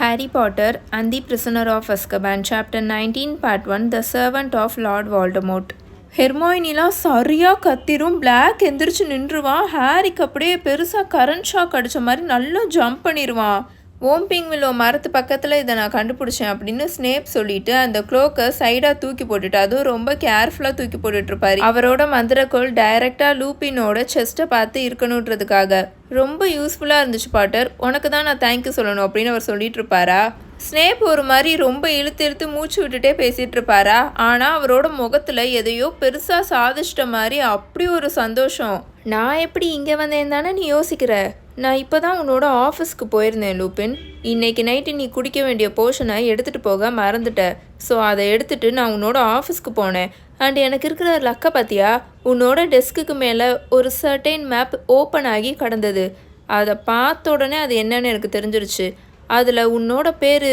Harry Potter and the Prisoner of Azkaban, Chapter 19, Part 1, The Servant of Lord Voldemort. ஹெர்மாயினிலாம் சரியாக கத்திரும். Black எந்திரிச்சு நின்றுவான். ஹாரிக்கு அப்படியே பெருசாக current shock அடித்த மாதிரி நல்லா ஜம்ப் பண்ணிடுவான். ஓம்பிங் வில்லோ மரத்து பக்கத்தில் இதை நான் கண்டுபிடிச்சேன் அப்படின்னு ஸ்னேப் சொல்லிட்டு அந்த க்ளோக்கை சைடாக தூக்கி போட்டுட்டு அதுவும் ரொம்ப கேர்ஃபுல்லாக தூக்கி போட்டுட்ருப்பாரு. அவரோட மந்திரக்கோள் டைரெக்டாக லூப்பினோட செஸ்ட்டை பார்த்து இருக்கணுன்றதுக்காக ரொம்ப யூஸ்ஃபுல்லாக இருந்துச்சு பாட்டர், உனக்கு தான் நான் தேங்க்யூ சொல்லணும் அப்படின்னு அவர் சொல்லிட்டு இருப்பாரா. ஸ்னேப் ஒரு மாதிரி ரொம்ப இழுத்து மூச்சு விட்டுட்டே பேசிகிட்டு இருப்பாரா. ஆனால் அவரோட முகத்தில் எதையோ பெருசாக சாதிச்சிட்ட மாதிரி அப்படி ஒரு சந்தோஷம். நான் எப்படி இங்கே வந்தேன் தானே நீ யோசிக்கிற? நான் இப்போ தான் உன்னோட ஆஃபீஸ்க்கு போயிருந்தேன் லூப்பின். இன்னைக்கு நைட்டு நீ குடிக்க வேண்டிய போர்ஷனை எடுத்துகிட்டு போக மறந்துட்டேன். ஸோ அதை எடுத்துகிட்டு நான் உன்னோட ஆஃபீஸ்க்கு போனேன். அண்ட் எனக்கு இருக்கிற லக்கை பார்த்தியா, உன்னோட டெஸ்க்குக்கு மேலே ஒரு சர்டைன் மேப் ஓப்பன் ஆகி கடந்தது. அதை பார்த்த உடனே அது என்னன்னு எனக்கு தெரிஞ்சிருச்சு. அதில் உன்னோட பேர்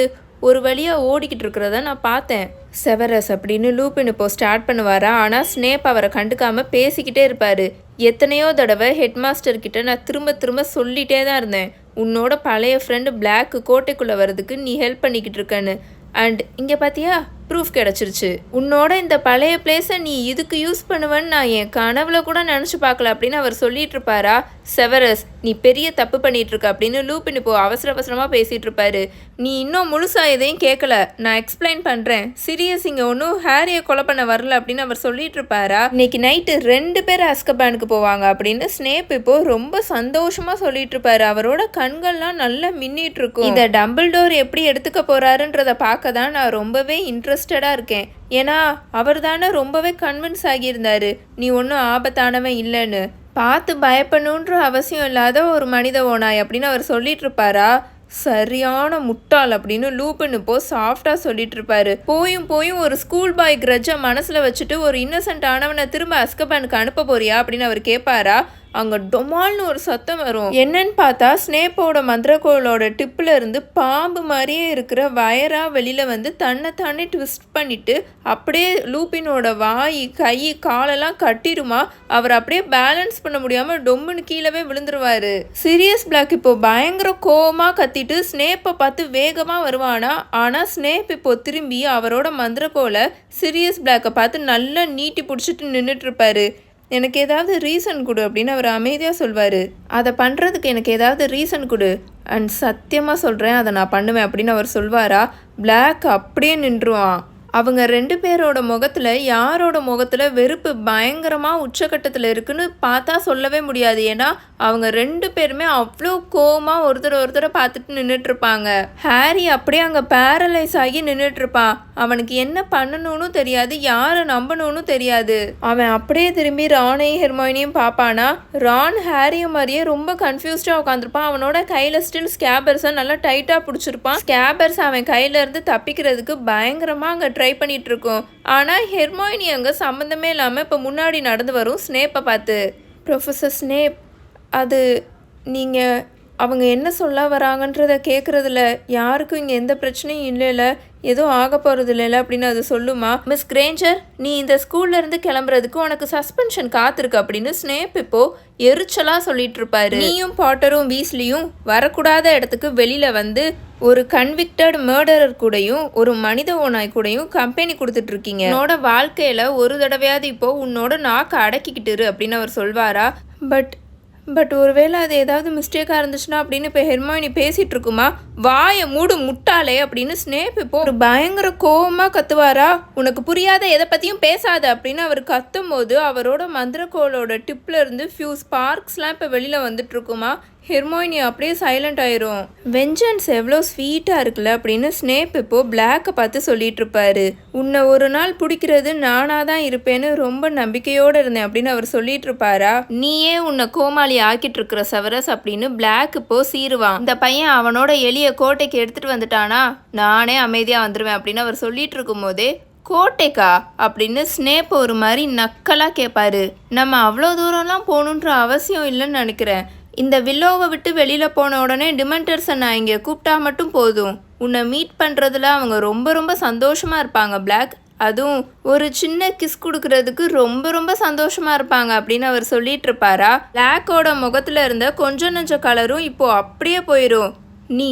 ஒரு வழியாக ஓடிக்கிட்டு இருக்கிறத நான் பார்த்தேன். செவரஸ் அப்படின்னு லூப்பின் இப்போ ஸ்டார்ட் பண்ணுவாரா. ஆனால் ஸ்னேப் அவரை கண்டுக்காமல் பேசிக்கிட்டே இருப்பார். எத்தனையோ தடவை ஹெட் மாஸ்டர்கிட்ட நான் திரும்ப சொல்லிகிட்டே தான் இருந்தேன், உன்னோட பழைய ஃப்ரெண்டு பிளாக் கோட்டைக்குள்ளே வர்றதுக்கு நீ ஹெல்ப் பண்ணிக்கிட்டு இருக்கேன்னு. அண்ட் இங்கே பார்த்தியா, ப்ரூஃப் கிடச்சிருச்சு. உன்னோட இந்த பழைய பிளேஸை நீ இதுக்கு யூஸ் பண்ணுவேன்னு நான் என் கனவுல கூட நினச்சி பார்க்கல அப்படின்னு அவர் சொல்லிட்டு இருப்பாரா. செவரஸ், நீ பெரிய தப்பு பண்ணிட்டு இருக்க அப்படின்னு லூப்பின் இப்போ அவசரமாக பேசிகிட்டு இருப்பாரு. நீ இன்னும் முழுசாக எதையும் கேட்கல, நான் எக்ஸ்பிளைன் பண்ணுறேன். சீரியஸ் இங்கே ஒன்றும் ஹாரியை கொலை பண்ண வரல அப்படின்னு அவர் சொல்லிட்டு இருப்பாரா. இன்னைக்கு நைட்டு 2 பேர் அஸ்கபானுக்கு போவாங்க அப்படின்னு ஸ்னேப் இப்போ ரொம்ப சந்தோஷமாக சொல்லிட்டு இருப்பாரு. அவரோட கண்கள்லாம் நல்லா மின்னிட்டு இருக்கும். இந்த டம்பிள்டோர் எப்படி எடுத்துக்க போறாருன்றதை பார்க்க தான் நான் ரொம்பவே இன்ட்ரெஸ்டடாக இருக்கேன். ஏன்னா அவர் தானே ரொம்பவே கன்வின்ஸ் ஆகியிருந்தாரு நீ ஒன்றும் ஆபத்தானவன் இல்லைன்னு. பார்த்து பயப்படணுன்ற அவசியம் இல்லாத ஒரு மனித ஓனாய் அப்படின்னு அவர் சொல்லிட்டு இருப்பாரா. சரியான முட்டாள் அப்படின்னு லூப்பின் இப்போ சாஃப்டாக சொல்லிட்டு இருப்பாரு. போயும் ஒரு ஸ்கூல் பாய் கிரட்ஜை மனசில் வச்சுட்டு ஒரு இன்னசென்ட் ஆனவனை திரும்ப அஸ்கபானுக்கு அனுப்ப போறியா அப்படின்னு அவர் கேட்பாரா. அங்கே டொமால்னு ஒரு சத்தம் வரும். என்னன்னு பார்த்தா ஸ்னேப்போட மந்திரக்கோளோட டிப்பில் இருந்து பாம்பு மாதிரியே இருக்கிற வயராக வெளியில் வந்து தன்னைத்தானே ட்விஸ்ட் பண்ணிட்டு அப்படியே லூப்பினோட வாய் கை காலெல்லாம் கட்டிருமா. அவர் அப்படியே பேலன்ஸ் பண்ண முடியாமல் டொம்முன்னு கீழவே விழுந்துருவாரு. சீரியஸ் பிளாக் இப்போ பயங்கர கோவமாக கத்திட்டு ஸ்னேப்பை பார்த்து வேகமாக வருவானா. ஆனால் ஸ்னேப் இப்போ திரும்பி அவரோட மந்திரக்கோளை சீரியஸ் பிளாக்கை பார்த்து நல்லா நீட்டி பிடிச்சிட்டு நின்றுட்டு இருப்பாரு. எனக்கு ஏதாவது ரீசன் கொடு அப்படின்னு அவர் அமைதியாக சொல்வார். அதை பண்ணுறதுக்கு எனக்கு ஏதாவது ரீசன் கொடு அண்ட் சத்தியமாக சொல்கிறேன் அதை நான் பண்ணுவேன் அப்படின்னு அவர் சொல்வாரா. பிளாக் அப்படியே நின்றுவான். அவங்க 2 பேரோட முகத்தில் யாரோட முகத்தில் வெறுப்பு பயங்கரமாக உச்சக்கட்டத்தில் இருக்குன்னு பார்த்தா சொல்லவே முடியாது. ஏன்னா அவங்க 2 பேருமே அவ்வளோ கோவமாக ஒருத்தரை பார்த்துட்டு நின்றுட்டுருப்பாங்க. ஹாரி அப்படியே அங்கே பேரலைஸ் ஆகி நின்றுட்டுருப்பான். அவனுக்கு என்ன பண்ணணும்னு தெரியாது, யாரை நம்பணும்னு தெரியாது. அவன் அப்படியே திரும்பி ரானையும் ஹெர்மாயினியும் பார்ப்பானா. ரான் ஹாரியும் மாதிரியே ரொம்ப கன்ஃபியூஸ்டாக உட்காந்துருப்பான். அவனோட கையில் ஸ்டில் ஸ்கேபர்ஸை நல்லா டைட்டாக பிடிச்சிருப்பான். ஸ்கேபர்ஸ் அவன் கையிலேருந்து தப்பிக்கிறதுக்கு பயங்கரமாக அங்கே ட்ரை பண்ணிட்டு இருக்கோம். ஆனால் ஹெர்மாயினி அங்கே சம்மந்தமே இல்லாமல் இப்போ முன்னாடி நடந்து வரும் ஸ்னேப்பை பார்த்து. ப்ரொஃபஸர் ஸ்னேப், அது நீங்கள் அவங்க என்ன சொல்ல வராங்கன்றத கேட்குறதுல யாருக்கும் இங்கே எந்த பிரச்சனையும் இல்லைல்ல, எதுவும் ஆக போகிறது இல்லைல்ல அப்படின்னு அது சொல்லுமா. மிஸ் கிரேஞ்சர், நீ இந்த ஸ்கூல்லேருந்து கிளம்புறதுக்கு உனக்கு சஸ்பென்ஷன் காத்திருக்கு அப்படின்னு ஸ்னேப் இப்போது எரிச்சலாக சொல்லிட்டு இருப்பாரு. நீயும் பாட்டரும் வீஸ்லியும் வரக்கூடாத இடத்துக்கு வெளியில் வந்து ஒரு கன்விக்டட் மர்டரர் கூடயும் ஒரு மனித ஓனாய் கூடயும் கம்பெனி கொடுத்துட்ருக்கீங்க. உன்னோட வாழ்க்கையில் ஒரு தடவையாவது இப்போது உன்னோட நாக்கை அடக்கிக்கிட்டுரு அப்படின்னு அவர் சொல்வாரா. பட் ஒருவேளை அது ஏதாவது மிஸ்டேக்காக இருந்துச்சுன்னா அப்படின்னு இப்போ ஹெர்மாயினி பேசிகிட்டு இருக்குமா. வாயை மூடு முட்டாளே அப்படின்னு ஸ்னேப் இப்போ ஒரு பயங்கர கோவமாக கத்துவாரா. உனக்கு புரியாத எதை பற்றியும் பேசாத அப்படின்னு அவர் கத்தும் போது அவரோட மந்திரக்கோளோட டிப்பில் இருந்து ஃபியூ ஸ்பார்க்ஸ்லாம் இப்போ வெளியில் வந்துட்டு இருக்குமா. ஹெர்மாயினி அப்படியே சைலண்ட் ஆயிரும். வெஞ்சன்ஸ் எவ்வளோ ஸ்வீட்டாக இருக்குல்ல அப்படின்னு ஸ்னேப் இப்போ பிளாக்கை பார்த்து சொல்லிட்டு இருப்பாரு. உன்னை ஒரு நாள் பிடிக்கிறது நானாக தான் இருப்பேன்னு ரொம்ப நம்பிக்கையோடு இருந்தேன் அப்படின்னு அவர் சொல்லிட்டு இருப்பாரா. நீயே உன்னை கோமாளி ஆக்கிட்டு இருக்கிற செவரஸ் அப்படின்னு பிளாக் இப்போ சீருவான். இந்த பையன் அவனோட எளிய கோட்டைக்கு எடுத்துகிட்டு வந்துட்டானா, நானே அமைதியாக வந்துடுவேன் அப்படின்னு அவர் சொல்லிட்டு இருக்கும் போதே கோட்டைக்கா அப்படின்னு ஸ்னேப் ஒரு மாதிரி நக்கலாக கேட்பாரு. நம்ம அவ்வளோ தூரம்லாம் போகணுன்ற அவசியம் இல்லைன்னு நினைக்கிறேன். இந்த வில்லோவை விட்டு வெளியில் போன உடனே டிமெண்டர்ஸை நான் இங்கே கூப்பிட்டா மட்டும் போதும். உன்னை மீட் பண்ணுறதுல அவங்க ரொம்ப சந்தோஷமாக இருப்பாங்க பிளாக். அதுவும் ஒரு சின்ன கிஸ் கொடுக்கறதுக்கு ரொம்ப சந்தோஷமாக இருப்பாங்க அப்படின்னு அவர் சொல்லிட்டு இருப்பாரா. பிளாக்கோட முகத்தில் இருந்த கொஞ்சம் நெஞ்ச கலரும் இப்போ அப்படியே போயிடும். நீ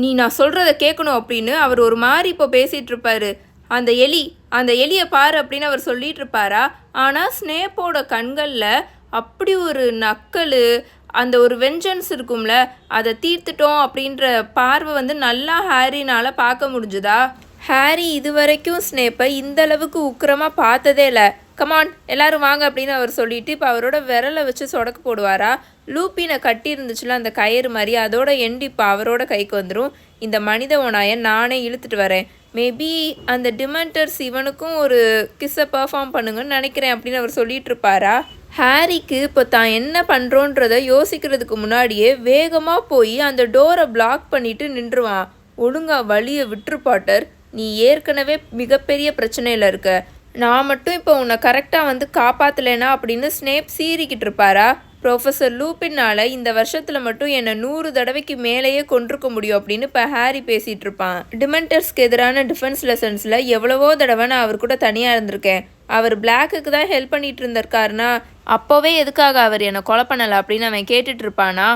நீ நான் சொல்கிறத கேட்கணும் அப்படின்னு அவர் ஒரு மாதிரி இப்போ பேசிகிட்டு இருப்பாரு. அந்த எலியை பாரு அப்படின்னு அவர் சொல்லிட்டு இருப்பாரா. ஆனால் ஸ்னேப்போட கண்களில் அப்படி ஒரு நக்கல், அந்த ஒரு வெஞ்சன்ஸ் இருக்கும்ல, அதை தீர்த்துட்டோம் அப்படின்ற பார்வை வந்து நல்லா ஹாரினால் பார்க்க முடிஞ்சுதா. ஹாரி இதுவரைக்கும் ஸ்னேப்பை இந்த அளவுக்கு உக்கிரமாக பார்த்ததே இல்லை. கமான் எல்லாரும் வாங்க அப்படின்னு அவர் சொல்லிட்டு இப்போ அவரோட விரலை வச்சு சொடக்கு போடுவாரா. லூப்பினை கட்டி இருந்துச்சுல அந்த கயிறு மாதிரி, அதோட எண்டு இப்போ அவரோட கைக்கு வந்துடும். இந்த மனித ஓநாயை நானே இழுத்துட்டு வரேன். மேபி அந்த டிமெண்டர்ஸ் இவனுக்கும் ஒரு கிஸ்ஸை பெர்ஃபார்ம் பண்ணுங்கன்னு நினைக்கிறேன் அப்படின்னு அவர் சொல்லிட்டு இருப்பாரா. ஹாரிக்கு இப்போ தான் என்ன பண்ணுறோன்றதை யோசிக்கிறதுக்கு முன்னாடியே வேகமாக போய் அந்த டோரை பிளாக் பண்ணிட்டு நின்றுவான். ஒழுங்கா வழியை விட்டுரு பாட்டர், நீ ஏற்கனவே மிகப்பெரிய பிரச்சனையில் இருக்க. நான் மட்டும் இப்போ உன்னை கரெக்டாக வந்து காப்பாற்றலைனா அப்படின்னு ஸ்னேப் சீறிக்கிட்டு இருப்பாரா. ப்ரொஃபஸர் லூப்பினால் இந்த வருஷத்தில் மட்டும் என்னை 100 தடவைக்கு மேலேயே கொண்டிருக்க முடியும் அப்படின்னு இப்போ ஹாரி பேசிகிட்டு இருப்பான். டிமெண்டர்ஸ்க்கு எதிரான டிஃபென்ஸ் லெசன்ஸில் எவ்வளவோ தடவை நான் அவர் கூட தனியாக இருந்திருக்கேன். அவர் பிளாக்குக்கு தான் ஹெல்ப் பண்ணிட்டு இருந்திருக்காருனா அப்போவே எதுக்காக அவர் என்னை கொலை பண்ணலை அப்படின்னு அவன் கேட்டுட்டு இருப்பானா.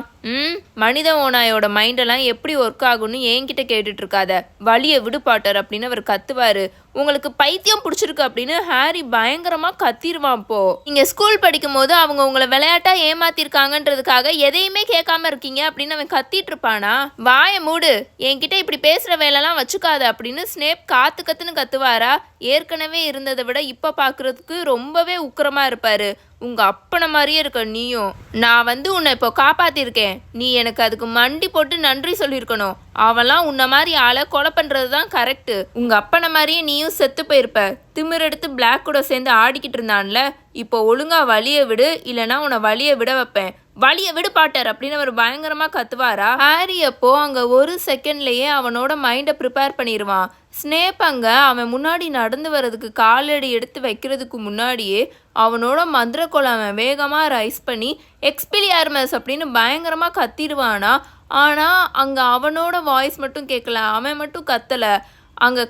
மனித ஓநாயோட மைண்டெல்லாம் எப்படி ஒர்க் ஆகும்னு என்கிட்ட கேட்டுட்டு இருக்காத, வழியை விடுபாட்டர் அப்படின்னு அவர் கத்துவார். உங்களுக்கு பைத்தியம் பிடிச்சிருக்கு அப்படின்னு ஹாரி பயங்கரமாக கத்திடுவான். இப்போ நீங்கள் ஸ்கூல் படிக்கும் போது அவங்க உங்களை விளையாட்டாக ஏமாத்திருக்காங்கன்றதுக்காக எதையுமே கேட்காம இருக்கீங்க அப்படின்னு அவன் கத்திட்டு இருப்பானா. வாயை மூடு, என்கிட்ட இப்படி பேசுகிற வேலைலாம் வச்சுக்காத அப்படின்னு ஸ்னேப் கத்துன்னு கத்துவாரா. ஏற்கனவே இருந்ததை விட இப்போ பார்க்குறதுக்கு ரொம்பவே உக்கிரமாக இருப்பார். உங்கள் அப்பனை மாதிரியே இருக்க நீயும். நான் வந்து உன்னை இப்போ காப்பாற்றிருக்கேன், நீ எனக்கு அதுக்கு மண்டி போட்டு நன்றி சொல்லியிருக்கணும். அவெல்லாம் உன்னை மாதிரி ஆளை கொலை பண்ணுறது தான் கரெக்டு. உங்கள் அப்பனை மாதிரியே நீயும் செத்து போயிருப்ப. திமிரெடுத்து பிளாக் கூட சேர்ந்து ஆடிக்கிட்டு இருந்தான்ல, இப்போ ஒழுங்கா வழியை விடு, இல்லைனா உன்னை வழியை விட வைப்பேன். வழியை விடு பாட்டர் அப்படின்னு அவர் பயங்கரமாக கத்துவாரா. ஹாரி அப்போ அங்கே ஒரு செகண்ட்லேயே அவனோட மைண்டை ப்ரிப்பேர் பண்ணிடுவான். ஸ்னேப் அங்கே அவன் முன்னாடி நடந்து வர்றதுக்கு காலடி எடுத்து வைக்கிறதுக்கு முன்னாடியே அவனோட மந்திரக்கோளை அவன் வேகமாக ரைஸ் பண்ணி எக்ஸ்பிலியார்மஸ் அப்படின்னு பயங்கரமாக கத்திடுவானா. ஆனால் அங்கே அவனோட வாய்ஸ் மட்டும் கேட்கல, அவன் மட்டும் கத்தலை. அங்கே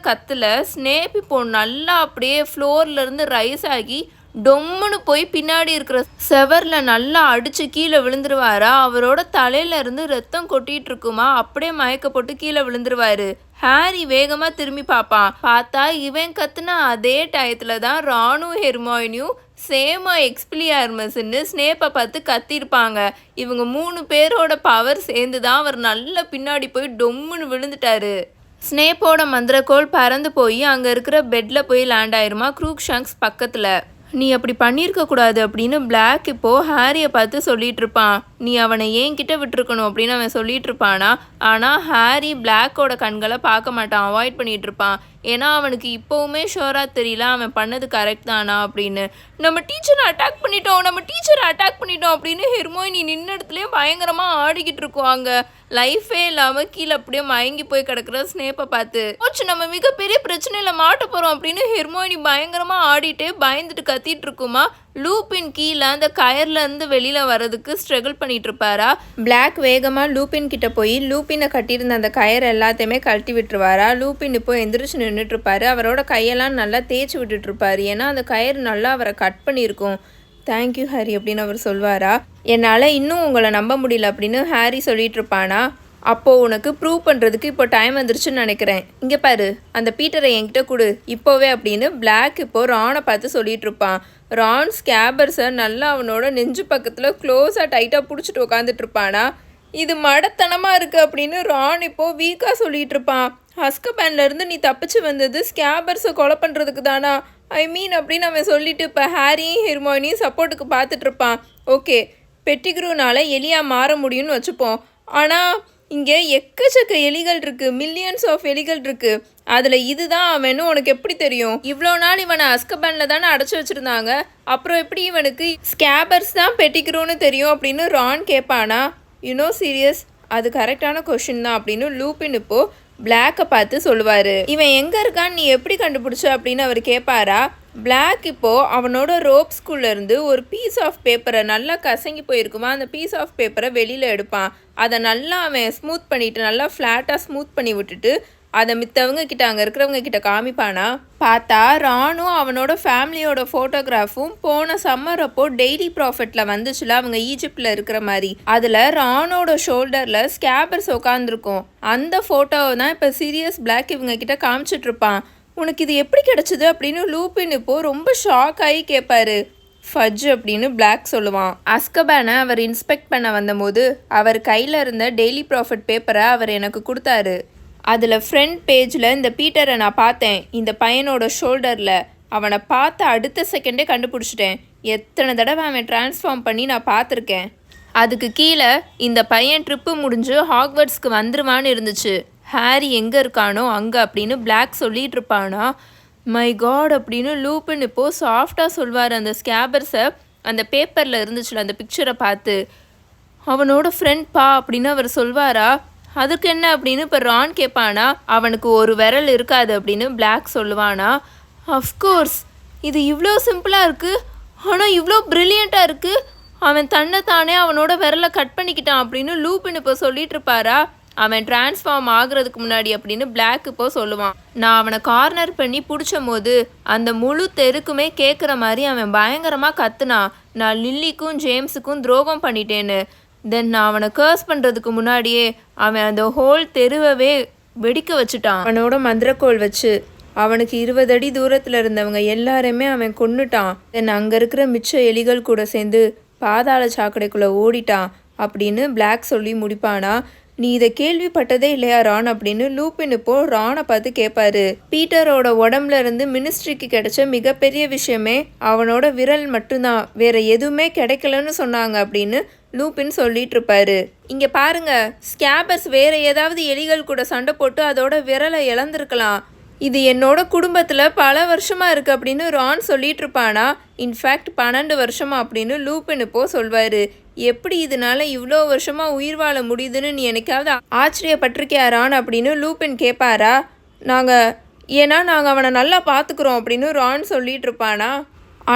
கத்துல ஸ்னேப் இப்போ நல்லா அப்படியே ஃப்ளோர்லேருந்து ரைஸ் ஆகி டொம்முன்னு போய் பின்னாடி இருக்கிற செவரில் நல்லா அடித்து கீழே விழுந்துருவாரா. அவரோட தலையிலேருந்து ரத்தம் கொட்டிகிட்டு இருக்குமா, அப்படியே மயக்கப்பட்டு கீழே விழுந்துருவாரு. ஹாரி வேகமாக திரும்பி பார்ப்பான். பார்த்தா இவன் கத்துனா அதே டயத்தில் தான் ரானும் ஹெர்மாயினியும் சேமா எக்ஸ்பிலியார்மஸ்ன்னு ஸ்னேப்பை பார்த்து கத்திருப்பாங்க. இவங்க 3 பேரோட பவர் சேர்ந்து தான் அவர் நல்லா பின்னாடி போய் டொம்முன்னு விழுந்துட்டாரு. ஸ்னேப்போட மந்திரக்கோள் பறந்து போய் அங்கே இருக்கிற பெட்டில் போய் லேண்ட் ஆயிருமா க்ரூக்ஷாங்க்ஸ் பக்கத்தில். நீ அப்படி பண்ணியிருக்கக்கூடாது அப்படின்னு பிளாக் இப்போது ஹாரியை பார்த்து சொல்லிட்டு இருப்பான். நீ அவனை ஏன்கிட்ட விட்டுருக்கணும் அப்படின்னு அவன் சொல்லிட்டு இருப்பானா. ஆனால் ஹாரி பிளாக்கோட கண்களை பார்க்க மாட்டான், அவாய்ட் பண்ணிகிட்டு இருப்பான். ஏன்னா அவனுக்கு இப்போவுமே ஷோராக தெரியல அவன் பண்ணது கரெக்ட் தானா அப்படின்னு. நம்ம டீச்சரை அட்டாக் பண்ணிட்டோம் அப்படின்னு ஹெர்மோயினி நின்ன இடத்துலேயே பயங்கரமாக ஆடிக்கிட்டு இருக்குவாங்க. லைஃபே இல்லாமல் கீழே அப்படியே மயங்கி போய் கிடக்குற ஸ்னேப்பை பார்த்து நம்ம மிகப்பெரிய பிரச்சனையில் மாட்ட போகிறோம் அப்படின்னு ஹெர்மோயினி பயங்கரமாக ஆடிட்டே பயந்துட்டு கத்திட்டு இருக்குமா. லூப்பின் கீழே அந்த கயர்லேருந்து வெளியில் வர்றதுக்கு ஸ்ட்ரகிள் பண்ணிட்டு இருப்பாரா. பிளாக் வேகமாக லூப்பின் கிட்ட போய் லூப்பினை கட்டியிருந்த அந்த கயர் எல்லாத்தையுமே கழட்டி விட்டுருவாரா. லூப்பின் இப்போ எந்திரிச்சு நின்றுட்டு இருப்பாரு. அவரோட கையெல்லாம் நல்லா தேய்ச்சி விட்டுட்டு இருப்பாரு. ஏன்னா அந்த கயர் நல்லா அவரை கட் பண்ணியிருக்கும். தேங்க்யூ ஹாரி அப்படின்னு அவர் சொல்வாரா. என்னால் இன்னும் உங்களை நம்ப முடியல அப்படின்னு ஹாரி சொல்லிட்டு இருப்பானா. அப்போது உனக்கு ப்ரூவ் பண்ணுறதுக்கு இப்போ டைம் வந்துருச்சுன்னு நினைக்கிறேன். இங்கே பாரு, அந்த பீட்டரை என்கிட்ட கொடு இப்போவே அப்படின்னு பிளாக் இப்போ ரானை பார்த்து சொல்லிட்டு இருப்பான். ரான் ஸ்கேபர்ஸை நல்லா அவனோட நெஞ்சு பக்கத்தில் க்ளோஸாக டைட்டாக பிடிச்சிட்டு உட்காந்துட்டு இருப்பானா. இது மடத்தனமாக இருக்குது அப்படின்னு ரான் இப்போது வீக்காக சொல்லிட்டு இருப்பான். அஸ்கபேன்லேருந்து நீ தப்பிச்சு வந்தது ஸ்கேபர்ஸை கொலை பண்ணுறதுக்கு தானா? அப்படின்னு அவன் சொல்லிட்டு இப்போ ஹாரியும் ஹெர்மோயினியும் சப்போர்ட்டுக்கு பார்த்துட்ருப்பான். ஓகே, பெட்டிக்ரூனால் எலியாக மாற முடியும்னு வச்சுப்போம். ஆனால் இங்கே எக்கச்சக்க எலிகள் இருக்குது, மில்லியன்ஸ் ஆஃப் எலிகள் இருக்குது. அதில் இதுதான் அவனு உனக்கு எப்படி தெரியும்? இவ்வளோ நாள் இவனை அஸ்கபேனில் தானே அடைச்சி வச்சுருந்தாங்க, அப்புறம் எப்படி இவனுக்கு ஸ்கேபர்ஸ் தான் பெட்டிக்ரூன்னு தெரியும் அப்படின்னு ரான் கேட்பானா. சீரியஸ், அது கரெக்டான கொஷின் தான் அப்படின்னு லூப்பின் இப்போது பிளாக்கை பார்த்து சொல்லுவார். இவன் எங்கே இருக்கான்னு நீ எப்படி கண்டுபிடிச்ச அப்படின்னு அவர் கேட்பாரா. பிளாக் இப்போது அவனோட ரோப் ஸ்கூல்லேருந்து ஒரு பீஸ் ஆஃப் பேப்பரை நல்லா கசங்கி போயிருக்குமா, அந்த பீஸ் ஆஃப் பேப்பரை வெளியில் எடுப்பான். அதை நல்லா அவன் ஸ்மூத் பண்ணிவிட்டு நல்லா ஃப்ளாட்டாக ஸ்மூத் பண்ணி விட்டுட்டு அதை மித்தவங்க கிட்ட அங்கே இருக்கிறவங்க கிட்ட காமிப்பானா? பார்த்தா ராணும் அவனோட ஃபேமிலியோட ஃபோட்டோகிராஃபும் போன சம்மர் அப்போ டெய்லி ப்ராஃபிட்டில் வந்துச்சுல, அவங்க ஈஜிப்டில் இருக்கிற மாதிரி. அதில் ரானோட ஷோல்டரில் ஸ்கேபர்ஸ் உட்காந்துருக்கும். அந்த ஃபோட்டோவை தான் இப்போ சீரியஸ் பிளாக் இவங்க கிட்ட காமிச்சிட்ருப்பான். உனக்கு இது எப்படி கிடச்சிது அப்படின்னு லூபின் இப்போ ரொம்ப ஷாக் ஆகி கேட்பாரு. ஃபஜ் அப்படின்னு பிளாக் சொல்லுவான். அஸ்கபானை அவர் இன்ஸ்பெக்ட் பண்ண வந்தபோது அவர் கையில் இருந்த டெய்லி ப்ராஃபிட் பேப்பரை அவர் எனக்கு கொடுத்தாரு. அதில் ஃப்ரண்ட் பேஜில் இந்த பீட்டரை நான் பார்த்தேன், இந்த பையனோட ஷோல்டரில். அவனை பார்த்த அடுத்த செகண்டே கண்டுபிடிச்சிட்டேன். எத்தனை தடவை அவன் டிரான்ஸ்ஃபார்ம் பண்ணி நான் பார்த்துருக்கேன். அதுக்கு கீழே இந்த பையன் ட்ரிப்பு முடிஞ்சு ஹாக்வர்ட்ஸ்க்கு வந்துருவான்னு இருந்துச்சு. ஹாரி எங்கே இருக்கானோ அங்கே அப்படின்னு பிளாக் சொல்லிட்டு இருப்பானா? மை காட் அப்படின்னு லூபின் இப்போது சாஃப்டாக சொல்வார். அந்த ஸ்கேபர்ஸை அந்த பேப்பரில் இருந்துச்சுல அந்த பிக்சரை பார்த்து, அவனோட ஃப்ரெண்ட் பா அப்படின்னு அவர் சொல்வாரா? அதுக்கு என்ன அப்படின்னு இப்போ ரான் கேட்பானா? அவனுக்கு ஒரு விரல் இருக்காது அப்படின்னு பிளாக் சொல்லுவானா? அஃப்கோர்ஸ், இது இவ்வளோ சிம்பிளாக இருக்குது, ஆனால் இவ்வளோ ப்ரில்லியண்ட்டாக இருக்குது. அவன் தன்னைத்தானே அவனோட விரலை கட் பண்ணிக்கிட்டான் அப்படின்னு லூபின் இப்போ சொல்லிட்டு இருப்பாரா? அவன் டிரான்ஸ்ஃபார்ம் ஆகுறதுக்கு முன்னாடி அப்படின்னு பிளாக் இப்போ சொல்லுவான். நான் அவனை கார்னர் பண்ணி பிடிச்சும் போது அந்த முழு தெருக்குமே கேட்குற மாதிரி அவன் பயங்கரமாக கத்துனான், நான் லில்லிக்கும் ஜேம்ஸுக்கும் துரோகம் பண்ணிட்டேன்னு. தென் நான் அவனை கர்ஸ் பண்ணுறதுக்கு முன்னாடியே அவன் அந்த ஹோல் தெருவவே வெடிக்க வச்சுட்டான். அவனோட மந்திரக்கோள் வச்சு அவனுக்கு 20 அடி தூரத்தில் இருந்தவங்க எல்லாருமே அவன் கொன்னுட்டான். தென் அங்கே இருக்கிற மிச்ச எலிகள் கூட சேர்ந்து பாதாள சாக்கடைக்குள்ளே ஓடிட்டான் அப்படின்னு பிளாக் சொல்லி முடிப்பானா? நீ இதை கேள்விப்பட்டதே இல்லையா ரான் அப்படின்னு லூபின் இப்போ ரானை பார்த்து கேட்பாரு. பீட்டரோட உடம்புல இருந்து மினிஸ்ட்ரிக்கு கிடைச்ச மிகப்பெரிய விஷயமே அவனோட விரல் மட்டும்தான், வேற எதுவுமே கிடைக்கலன்னு சொன்னாங்க அப்படின்னு லூபின் சொல்லிட்டு இருப்பாரு. இங்க பாருங்க, ஸ்கேபர்ஸ் வேற ஏதாவது எலிகள் கூட சண்டை போட்டு அதோட விரலை இழந்திருக்கலாம். இது என்னோட குடும்பத்தில் பல வருஷமா இருக்கு அப்படின்னு ரான் சொல்லிட்டு இருப்பானா? இன்ஃபேக்ட் 12 வருஷமா அப்படின்னு லூபின் இப்போ சொல்வாரு. எப்படி இதனால இவ்வளோ வருஷமா உயிர் வாழ முடியுதுன்னு நீ எனக்காவது ஆச்சரியப்பட்டிருக்கியா ரான் அப்படின்னு லூபின் கேட்பாரா? ஏன்னா நாங்கள் அவனை நல்லா பார்த்துக்குறோம் அப்படின்னு ரான் சொல்லிட்டு இருப்பானா?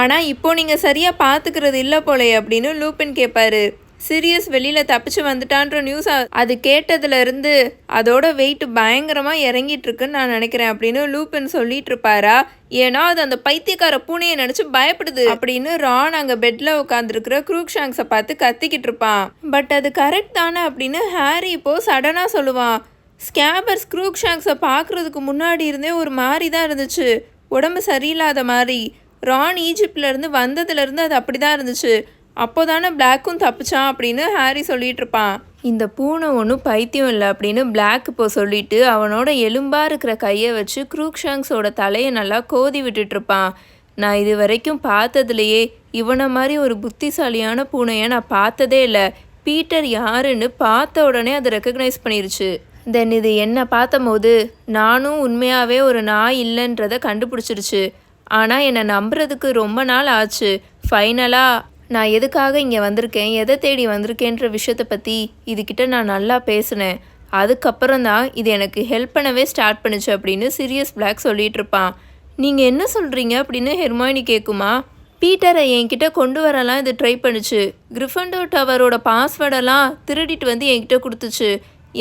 ஆனால் இப்போ நீங்கள் சரியாக பார்த்துக்கிறது இல்லை போலே அப்படின்னு லூபின் கேட்பாரு. சீரியஸ் வெளியில் தப்பிச்சு வந்துட்டான்ற நியூஸ் அது கேட்டதுலேருந்து அதோட வெயிட் பயங்கரமாக இறங்கிட்டு இருக்குன்னு நான் நினைக்கிறேன் அப்படின்னு லூபின் சொல்லிட்டு இருப்பாரா? ஏன்னா அது அந்த பைத்தியக்கார பூனையை நினச்சி பயப்படுது அப்படின்னு ரான் அங்கே பெட்டில் உட்காந்துருக்கிற க்ரூக்ஷாங்ஸை பார்த்து கத்திக்கிட்டு இருப்பான். பட் அது கரெக்ட் தானே அப்படின்னு ஹாரி இப்போது சடனாக சொல்லுவான். ஸ்கேபர்ஸ் க்ரூக்ஷாங்ஸை பார்க்குறதுக்கு முன்னாடி இருந்தே ஒரு மாதிரி தான் இருந்துச்சு, உடம்பு சரியில்லாத மாதிரி. ரான் ஈஜிப்ட்லேருந்து வந்ததுலேருந்து அது அப்படி தான் இருந்துச்சு. அப்போ தானே பிளாக்கும் தப்பிச்சான் அப்படின்னு ஹாரி சொல்லிட்டு இருப்பான். இந்த பூனை ஒன்றும் பைத்தியம் இல்லை அப்படின்னு பிளாக் இப்போ சொல்லிட்டு அவனோட எலும்பாக இருக்கிற கையை வச்சு க்ரூக்ஷாங்ஸோட தலையை நல்லா கோதி விட்டுட்ருப்பான். நான் இது வரைக்கும் பார்த்ததுலையே இவனை மாதிரி ஒரு புத்திசாலியான பூனையை நான் பார்த்ததே இல்லை. பீட்டர் யாருன்னு பார்த்த உடனே அதை ரெக்கக்னைஸ் பண்ணிருச்சு. தென் இது என்னை பார்த்தபோது நானும் உண்மையாகவே ஒரு நாய் இல்லைன்றதை கண்டுபிடிச்சிருச்சு. ஆனால் என்னை நம்புறதுக்கு ரொம்ப நாள் ஆச்சு. ஃபைனலாக நான் எதுக்காக இங்கே வந்திருக்கேன், எதை தேடி வந்திருக்கேன்ற விஷயத்தை பற்றி இதுக்கிட்ட நான் நல்லா பேசினேன். அதுக்கப்புறம் தான் இது எனக்கு ஹெல்ப் பண்ணவே ஸ்டார்ட் பண்ணுச்சு அப்படின்னு சீரியஸ் பிளாக் சொல்லிட்டு இருப்பான். நீங்கள் என்ன சொல்கிறீங்க அப்படின்னு ஹெர்மாயினி கேட்குமா? பீட்டரை என்கிட்ட கொண்டு வரலாம் இது ட்ரை பண்ணுச்சு. கிரிஃபண்டோர் டவரோட பாஸ்வேர்டெல்லாம் திருடிட்டு வந்து என்கிட்ட கொடுத்துச்சு.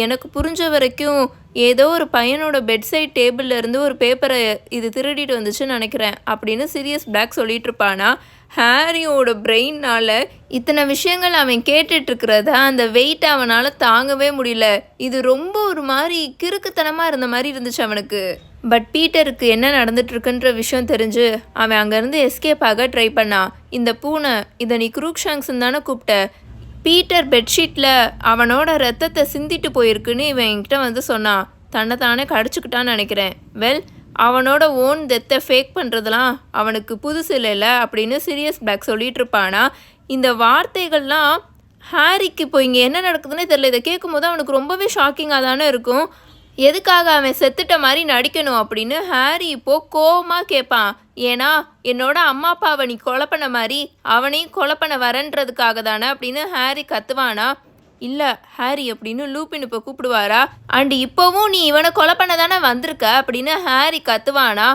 எனக்கு புரிஞ்ச வரைக்கும் ஏதோ ஒரு பையனோட பெட்சைட் டேபிளில் இருந்து ஒரு பேப்பரை இது திருடிட்டு வந்துச்சுன்னு நினைக்கிறேன் அப்படின்னு சீரியஸ் பிளாக் சொல்லிட்டு இருப்பானா? ஹாரியோட பிரெயினால் இத்தனை விஷயங்கள் அவன் கேட்டுட்ருக்கிறத அந்த வெயிட் அவனால் தாங்கவே முடியல. இது ரொம்ப ஒரு மாதிரி கிறுக்குத்தனமாக இருந்த மாதிரி இருந்துச்சு அவனுக்கு. பட் பீட்டருக்கு என்ன நடந்துட்டுருக்குன்ற விஷயம் தெரிஞ்சு அவன் அங்கேருந்து எஸ்கேப் ஆக ட்ரை பண்ணான். இந்த பூனை இதை நீ க்ரூக்ஷாங்ஸ்ன்னு தானே கூப்பிட்ட? பீட்டர் பெட்ஷீட்டில் அவனோட ரத்தத்தை சிந்திட்டு போயிருக்குன்னு இவன் என்கிட்ட வந்து சொன்னான். தன்னை தானே கடிச்சுக்கிட்டான்னு நினைக்கிறேன். வெல், அவனோட ஓன் டெத்தை ஃபேக் பண்ணுறதுலாம் அவனுக்கு புதுசு இல்லைல்ல அப்படின்னு சீரியஸ் பிளாக் சொல்லிட்டு இருப்பானா? இந்த வார்த்தைகள்லாம் ஹாரிக்கு இப்போ இங்கே என்ன நடக்குதுன்னே தெரியல. இதை கேட்கும் போது அவனுக்கு ரொம்பவே ஷாக்கிங்காக தானே இருக்கும். எதுக்காக அவன் செத்துட்ட மாதிரி நடிக்கணும் அப்படின்னு ஹாரி இப்போது கோவமாக கேட்பான். ஏன்னா என்னோட அம்மா அப்பாவை நீ கொலை பண்ண மாதிரி அவனையும் கொலை பண்ண வரன்றதுக்காக தானே அப்படின்னு ஹாரி கத்துவானா? இல்லை ஹாரி அப்படின்னு லூபின் இப்போ கூப்பிடுவாரா? அண்ட் இப்போவும் நீ இவனை கொலை பண்ண தானே வந்திருக்க அப்படின்னு ஹாரி கத்துவானா?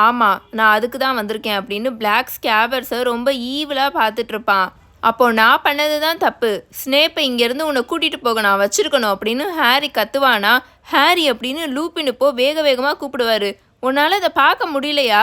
ஆமாம், நான் அதுக்கு தான் வந்திருக்கேன் அப்படின்னு பிளாக் ஸ்கேபர்ஸை ரொம்ப ஈவிலாக பார்த்துட்ருப்பான். அப்போ நான் பண்ணது தான் தப்பு, ஸ்னேப்பை இங்கேருந்து உன்னை கூட்டிகிட்டு போக நான் வச்சிருக்கணும் அப்படின்னு ஹாரி கத்துவானா. ஹாரி அப்படின்னு லூப்பின் இப்போ வேக வேகமாக கூப்பிடுவார். உன்னால் இதை பார்க்க முடியலையா?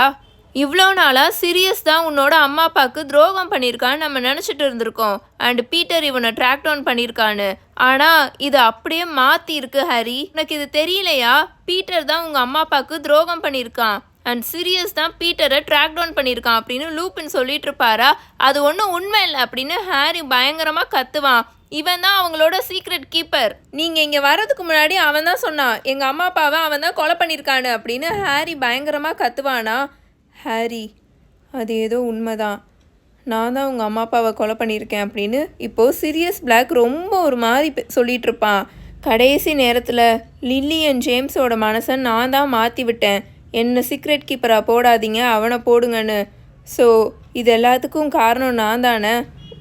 இவ்வளோ நாளாக சிரியஸ் தான் உன்னோட அம்மா அப்பாவுக்கு துரோகம் பண்ணியிருக்கான்னு நம்ம நினச்சிட்டு இருந்திருக்கோம். அண்ட் பீட்டர் இவனை ட்ராக் டவுன் பண்ணியிருக்கான்னு. ஆனால் இது அப்படியே மாற்றி இருக்கு ஹாரி. உனக்கு இது தெரியலையா? பீட்டர் தான் உங்கள் அம்மா அப்பாவுக்கு துரோகம் பண்ணியிருக்கான் அண்ட் சீரியஸ் தான் பீட்டரை ட்ராக் டவுன் பண்ணியிருக்கான் அப்படின்னு லூப்பின் சொல்லிட்டு இருப்பாரா. அது ஒன்றும் உண்மை இல்லை அப்படின்னு ஹாரி பயங்கரமாக கத்துவான். இவன் தான் அவங்களோட சீக்ரெட் கீப்பர். நீங்கள் இங்கே வர்றதுக்கு முன்னாடி அவன் தான் சொன்னான் எங்கள் அம்மா அப்பாவை அவன் தான் கொலை பண்ணியிருக்கான்னு அப்படின்னு ஹாரி பயங்கரமாக கத்துவானா. ஹாரி, அது ஏதோ உண்மைதான், நான் தான் உங்கள் அம்மா அப்பாவை கொலை பண்ணியிருக்கேன் அப்படின்னு இப்போது சீரியஸ் பிளாக் ரொம்ப ஒரு மாதிரி சொல்லிகிட்டு இருப்பான். கடைசி நேரத்தில் லில்லி அண்ட் ஜேம்ஸோட மனசை நான் தான் மாற்றி விட்டேன். என்ன சீக்ரெட் கீப்பராக போடாதீங்க, அவனை போடுங்கன்னு. ஸோ இது எல்லாத்துக்கும் காரணம் நான் தானே.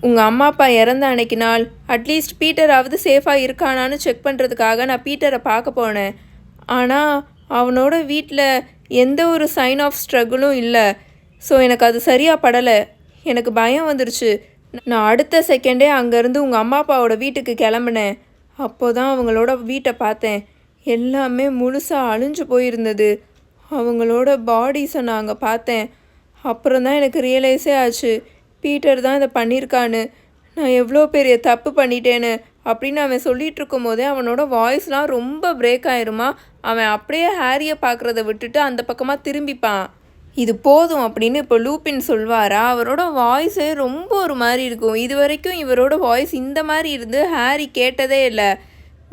உங்கள் அம்மா அப்பா இறந்த அன்னைக்கு நாள் அட்லீஸ்ட் பீட்டராவது சேஃபாக இருக்கானான்னு செக் பண்ணுறதுக்காக நான் பீட்டரை பார்க்க போனேன். ஆனால் அவனோட வீட்டில் எந்த ஒரு சைன் ஆஃப் ஸ்ட்ரகிளும் இல்லை. ஸோ எனக்கு அது சரியாக படலை. எனக்கு பயம் வந்துருச்சு. நான் அடுத்த செகண்டே அங்கேருந்து உங்கள் அம்மா அப்பாவோட வீட்டுக்கு கிளம்புனேன். அப்போ தான் அவங்களோட வீட்டை பார்த்தேன். எல்லாமே முழுசாக அழிஞ்சு போயிருந்தது. அவங்களோட பாடிஸை நான் அங்கே பார்த்தேன். அப்புறம் தான் எனக்கு ரியலைஸே ஆச்சு பீட்டர் தான் இதை பண்ணியிருக்கான்னு. நான் எவ்வளோ பெரிய தப்பு பண்ணிட்டேன்னு அப்படின்னு அவன் சொல்லிகிட்டு இருக்கும் போதே அவனோட வாய்ஸ்லாம் ரொம்ப பிரேக் ஆயிருமா. அவன் அப்படியே ஹாரியை பார்க்குறத விட்டுட்டு அந்த பக்கமாக திரும்பிப்பான். இது போதும் அப்படின்னு இப்போ லூப்பின் சொல்வாரா. அவரோட வாய்ஸே ரொம்ப ஒரு மாதிரி இருக்கும். இது வரைக்கும் இவரோட வாய்ஸ் இந்த மாதிரி இருந்து ஹாரி கேட்டதே இல்லை.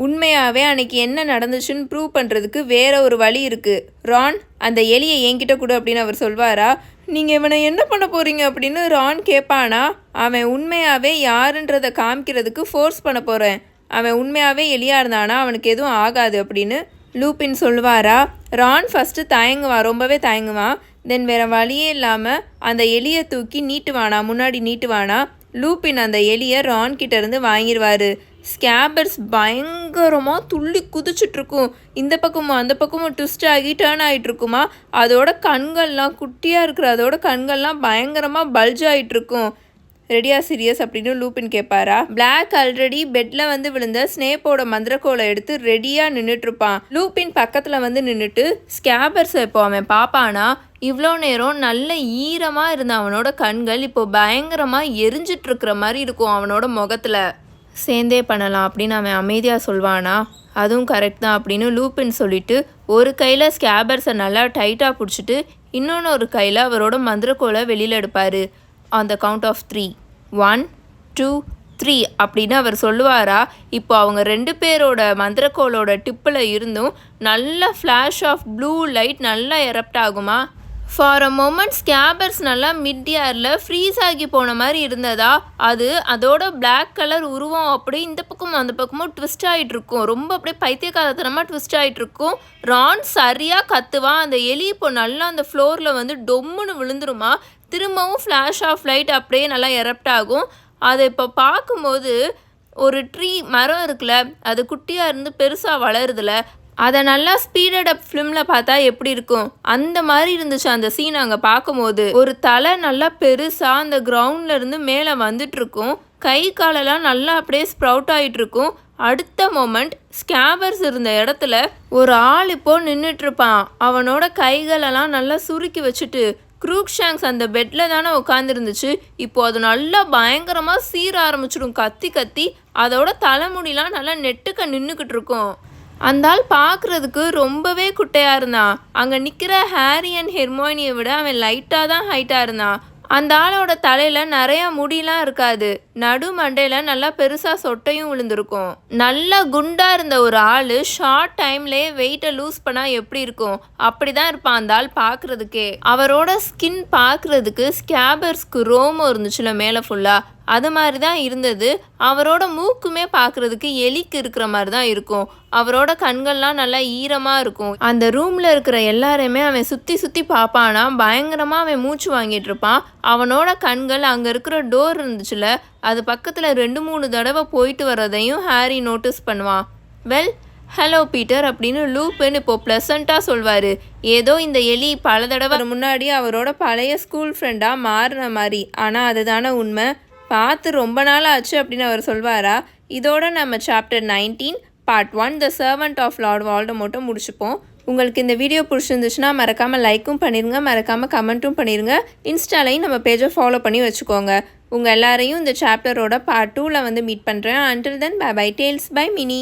உண்மையாகவே அன்னைக்கு என்ன நடந்துச்சுன்னு ப்ரூவ் பண்ணுறதுக்கு வேற ஒரு வழி இருக்குது. ரான், அந்த எலியை என்கிட்ட கொடு அப்படின்னு அவர் சொல்வாரா. நீங்கள் இவனை என்ன பண்ண போகிறீங்க அப்படின்னு ரான் கேட்பானா. அவன் உண்மையாகவே யாருன்றதை காமிக்கிறதுக்கு ஃபோர்ஸ் பண்ண போகிறேன். அவன் உண்மையாகவே எலியாக இருந்தானா அவனுக்கு எதுவும் ஆகாது அப்படின்னு லூப்பின் சொல்வாரா. ரான் ஃபஸ்ட்டு தயங்குவான், ரொம்பவே தயங்குவான். தென் வேறு வழியே இல்லாமல் அந்த எலியை தூக்கி நீட்டுவானா, முன்னாடி நீட்டுவானா. லூப்பின் அந்த எலியை ரான் கிட்டேருந்து வாங்கிடுவார். ஸ்கேபர்ஸ் பயங்கரமாக துள்ளி குதிச்சுட்ருக்கும். இந்த பக்கமும் அந்த பக்கமும் ட்விஸ்ட் ஆகி டேர்ன் ஆகிட்டுருக்குமா. அதோட கண்கள்லாம் குட்டியாக இருக்கிற அதோட கண்கள்லாம் பயங்கரமாக பல்ஜ் ஆகிட்டுருக்கும். ரெடியா சீரியஸ் அப்படின்னு லூப்பின் கேட்பாரா. பிளாக் ஆல்ரெடி பெட்டில் வந்து விழுந்த ஸ்னேப்போட மந்திரக்கோலை எடுத்து ரெடியாக நின்றுட்டுருப்பான். லூப்பின் பக்கத்தில் வந்து நின்றுட்டு ஸ்கேபர்ஸை இப்போ அவன் பார்ப்பானா. இவ்வளோ நேரம் நல்ல ஈரமாக இருந்த அவனோட கண்கள் இப்போ பயங்கரமாக எரிஞ்சிட்ருக்கிற மாதிரி இருக்கும் அவனோட முகத்தில். சேர்ந்தே பண்ணலாம் அப்படின்னு அவன் அமைதியாக சொல்வானா. அதுவும் கரெக்ட் தான் அப்படின்னு லூப்பின் சொல்லிவிட்டு ஒரு கையில் ஸ்கேபர்ஸை நல்லா டைட்டாக பிடிச்சிட்டு இன்னொன்று கையில் அவரோட மந்திரக்கோலை வெளியில் எடுப்பார். ஆன் த கவுண்ட் ஆஃப் 3, 1, 2, 3 அப்படின்னு அவர் சொல்லுவாரா. இப்போ அவங்க 2 பேரோட மந்திரக்கோளோட டிப்பில் இருந்தும் நல்ல ஃப்ளாஷ் ஆஃப் ப்ளூ லைட் நல்லா எரப்ட் ஆகுமா. ஃபார் அ மொமெண்ட் ஸ்கேபர்ஸ் நல்லா மிட் இயரில் ஃப்ரீஸ் ஆகி போன மாதிரி இருந்ததா. அதோட பிளாக் கலர் உருவம் அப்படியே இந்த பக்கமும் அந்த பக்கமும் ட்விஸ்ட் ஆகிட்டுருக்கும். ரொம்ப அப்படியே பைத்தியக்காரத்தனமாக ட்விஸ்ட் ஆகிட்டுருக்கும். ரான் சரியாக கத்துவான். அந்த எலி இப்போ நல்லா அந்த ஃப்ளோரில் வந்து டொம்முன்னு விழுந்துருமா. திரும்பவும் ஃப்ளாஷ் ஆஃப் லைட் அப்படியே நல்லா எரப்ட் ஆகும். அதை இப்போ பார்க்கும்போது ஒரு மரம் இருக்குல்ல, அது குட்டியாக இருந்து பெருசாக வளருதுல, அதை நல்லா ஸ்பீடட் அப் ஃபிலிமில் பார்த்தா எப்படி இருக்கும் அந்த மாதிரி இருந்துச்சு அந்த சீன். அங்கே பார்க்கும்போது ஒரு தலை நல்லா பெருசாக அந்த கிரவுண்டில் இருந்து மேலே வந்துட்டுருக்கும். கை காலெல்லாம் நல்லா அப்படியே ஸ்ப்ரவுட் ஆகிட்டுருக்கும். அடுத்த மொமெண்ட் ஸ்கேபர்ஸ் இருந்த இடத்துல ஒரு ஆள் இப்போ நின்றுட்டுருப்பான். அவனோட கைகளெல்லாம் நல்லா சுருக்கி வச்சுட்டு. க்ரூக்ஷாங்ஸ் அந்த பெட்டில் தானே உட்காந்துருந்துச்சு. இப்போது அது நல்லா பயங்கரமாக சீர ஆரம்பிச்சிடும் கத்தி கத்தி. அதோட தலைமுடிலாம் நல்லா நெட்டுக்க நின்றுக்கிட்டு இருக்கும். அந்த ஆள் பார்க்குறதுக்கு ரொம்பவே குட்டையாக இருந்தான். அங்கே நிற்கிற ஹாரி அண்ட் ஹெர்மோனியை விட அவன் லைட்டாக தான் ஹைட்டாக இருந்தான். அந்த ஆளோட தலையில் நிறையா முடியெலாம் இருக்காது. நடு மண்டையில் நல்லா பெருசாக சொட்டையும் விழுந்திருக்கும். நல்லா குண்டாக இருந்த ஒரு ஆள் ஷார்ட் டைம்லேயே வெயிட்டை லூஸ் பண்ணால் எப்படி இருக்கும் அப்படி தான் இருப்பான் அந்த ஆள் பார்க்குறதுக்கே. அவரோட ஸ்கின் பார்க்குறதுக்கு ஸ்கேபர்ஸ்க்கு ரோமம் இருந்துச்சுல மேலே ஃபுல்லாக, அது மாதிரி தான் இருந்தது. அவரோட மூக்குமே பார்க்குறதுக்கு எலிக்கு இருக்கிற மாதிரி தான் இருக்கும். அவரோட கண்கள்லாம் நல்லா ஈரமாக இருக்கும். அந்த ரூமில் இருக்கிற எல்லாரையுமே அவன் சுற்றி சுற்றி பார்ப்பானா. பயங்கரமாக அவன் மூச்சு வாங்கிட்டு இருப்பான். அவனோட கண்கள் அங்கே இருக்கிற டோர் இருந்துச்சுல, அது பக்கத்தில் 2-3 தடவை போயிட்டு வர்றதையும் ஹாரி நோட்டீஸ் பண்ணுவான். வெல், ஹலோ பீட்டர் அப்படின்னு லூப்பின் இப்போ ப்ளசண்ட்டாக சொல்வார். ஏதோ இந்த எலி பல தடவை முன்னாடி அவரோட பழைய ஸ்கூல் ஃப்ரெண்டாக மாறின மாதிரி. ஆனால் அதுதானே உண்மை. பார்த்து ரொம்ப நாள் ஆச்சு அப்படின்னு அவர் சொல்வாரா? இதோட நம்ம chapter 19 part 1 the servant of lord வால்டமோர்ட்டை முடிச்சுப்போம். உங்களுக்கு இந்த வீடியோ பிடிச்சிருந்துச்சுன்னா மறக்காமல் லைக்கும் பண்ணிடுங்க, மறக்காமல் கமெண்ட்டும் பண்ணிடுங்க. இன்ஸ்டாலையும் நம்ம பேஜை ஃபாலோ பண்ணி வச்சுக்கோங்க. உங்கள் எல்லாரையும் இந்த சாப்டரோட பார்ட் 2ல் வந்து மீட் பண்ணுறேன். Until then bye bye tales by mini.